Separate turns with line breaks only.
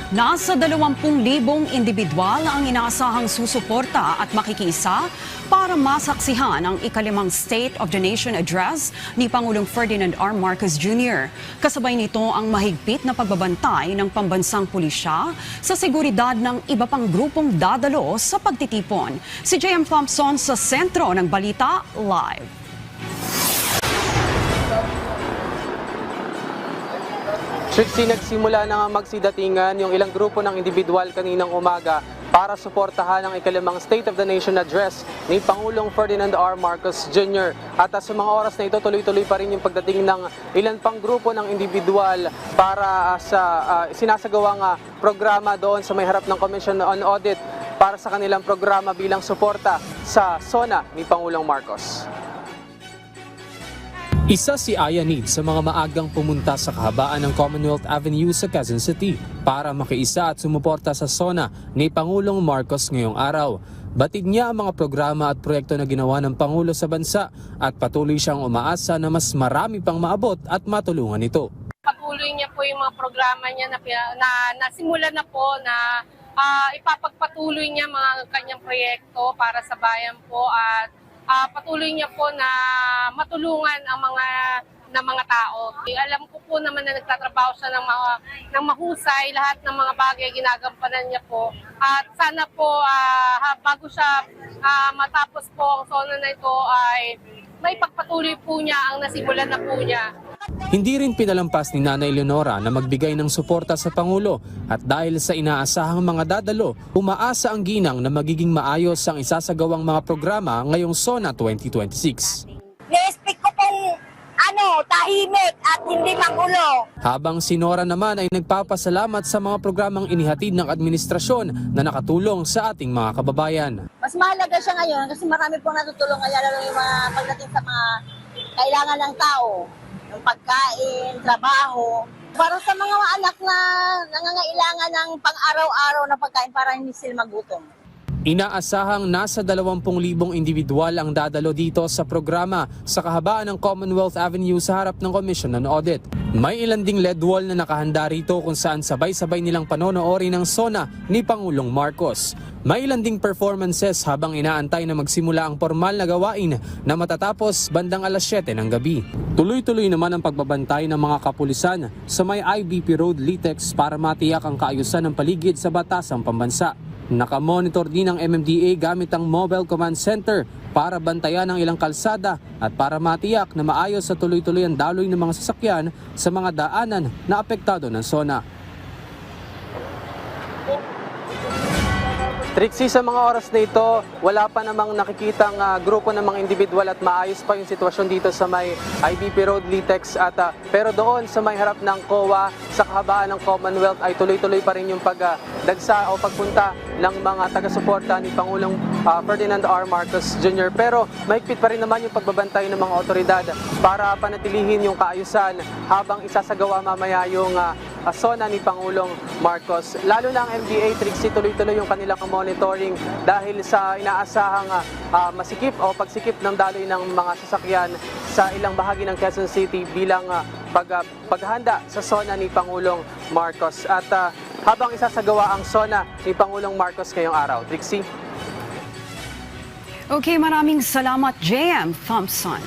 Nasa 20,000 individual ang inaasahang susuporta at makikiisa para masaksihan ang ikalimang State of the Nation Address ni Pangulong Ferdinand R. Marcos Jr. Kasabay nito ang mahigpit na pagbabantay ng pambansang pulisya sa seguridad ng iba pang grupong dadalo sa pagtitipon. Si J.M. Thompson sa sentro ng Balita Live.
Trixie, nagsimula na nga magsidatingan yung ilang grupo ng individual kaninang umaga para suportahan ang ikalimang State of the Nation Address ni Pangulong Ferdinand R. Marcos Jr. At sa mga oras na ito, tuloy-tuloy pa rin yung pagdating ng ilan pang grupo ng individual para sa sinasagawang programa doon sa may harap ng Commission on Audit para sa kanilang programa bilang suporta sa SONA ni Pangulong Marcos.
Isa si Aya Need sa mga maagang pumunta sa kahabaan ng Commonwealth Avenue sa Quezon City para makiisa at sumuporta sa SONA ni Pangulong Marcos ngayong araw. Batid niya ang mga programa at proyekto na ginawa ng Pangulo sa bansa at patuloy siyang umaasa na mas marami pang maabot at matulungan ito.
Patuloy niya po yung mga programa niya na nasimulan na po na ipapagpatuloy niya mga kanyang proyekto para sa bayan po at patuloy niya po na matulungan ang mga tao. Alam ko po naman na nagtatrabaho siya ng mahusay, lahat ng mga bagay ginagampanan niya po. At sana po bago siya matapos po ang SONA na ito ay may pagpatuloy po niya ang nasimulan na po niya.
Hindi rin pinalampas ni Nanay Leonora na magbigay ng suporta sa Pangulo at dahil sa inaasahang mga dadalo, umaasa ang ginang na magiging maayos ang isasagawang mga programa ngayong SONA 2026.
I-speak ko pong tahimik at hindi magulo.
Habang si Nora naman ay nagpapasalamat sa mga programang inihatid ng administrasyon na nakatulong sa ating mga kababayan.
Mas mahalaga siya ngayon kasi marami pong natutulungan niya, lalo yung mga pagdating sa mga kailangan ng tao, yung pagkain, trabaho. Para sa mga anak na nangangailangan ng pang-araw-araw na pagkain para hindi sila magutom.
Inaasahang nasa 20,000 individual ang dadalo dito sa programa sa kahabaan ng Commonwealth Avenue sa harap ng Commission on Audit. May ilan ding LED wall na nakahanda rito kung saan sabay-sabay nilang panonoorin ng SONA ni Pangulong Marcos. May ilan ding performances habang inaantay na magsimula ang formal na gawain na matatapos bandang alas 7 ng gabi. Tuloy-tuloy naman ang pagbabantay ng mga kapulisan sa may IBP Road Litex para matiyak ang kaayusan ng paligid sa batasang pambansa. Nakamonitor din ng MMDA gamit ang Mobile Command Center para bantayan ang ilang kalsada at para matiyak na maayos sa tuloy-tuloy ang daloy ng mga sasakyan sa mga daanan na apektado ng SONA.
Trixie, sa mga oras na ito, wala pa namang nakikitang grupo ng mga individual at maayos pa yung sitwasyon dito sa may IBP Road, Litex. Pero doon sa may harap ng COA, sa kahabaan ng Commonwealth ay tuloy-tuloy pa rin yung pagdagsa o pagpunta ng mga taga-suporta ni Pangulong Ferdinand R. Marcos Jr. Pero mahigpit pa rin naman yung pagbabantay ng mga otoridad para panatilihin yung kaayusan habang isasagawa mamaya yung SONA ni Pangulong Marcos. Lalo na ang MDA, Trixie, tuloy-tuloy yung kanilang monitoring dahil sa inaasahang masikip o pagsikip ng daloy ng mga sasakyan sa ilang bahagi ng Quezon City bilang paghahanda sa SONA ni Pangulong Marcos. At habang isasagawa ang SONA ni Pangulong Marcos ngayong araw. Trixie?
Okay, maraming salamat, J.M. Thompson.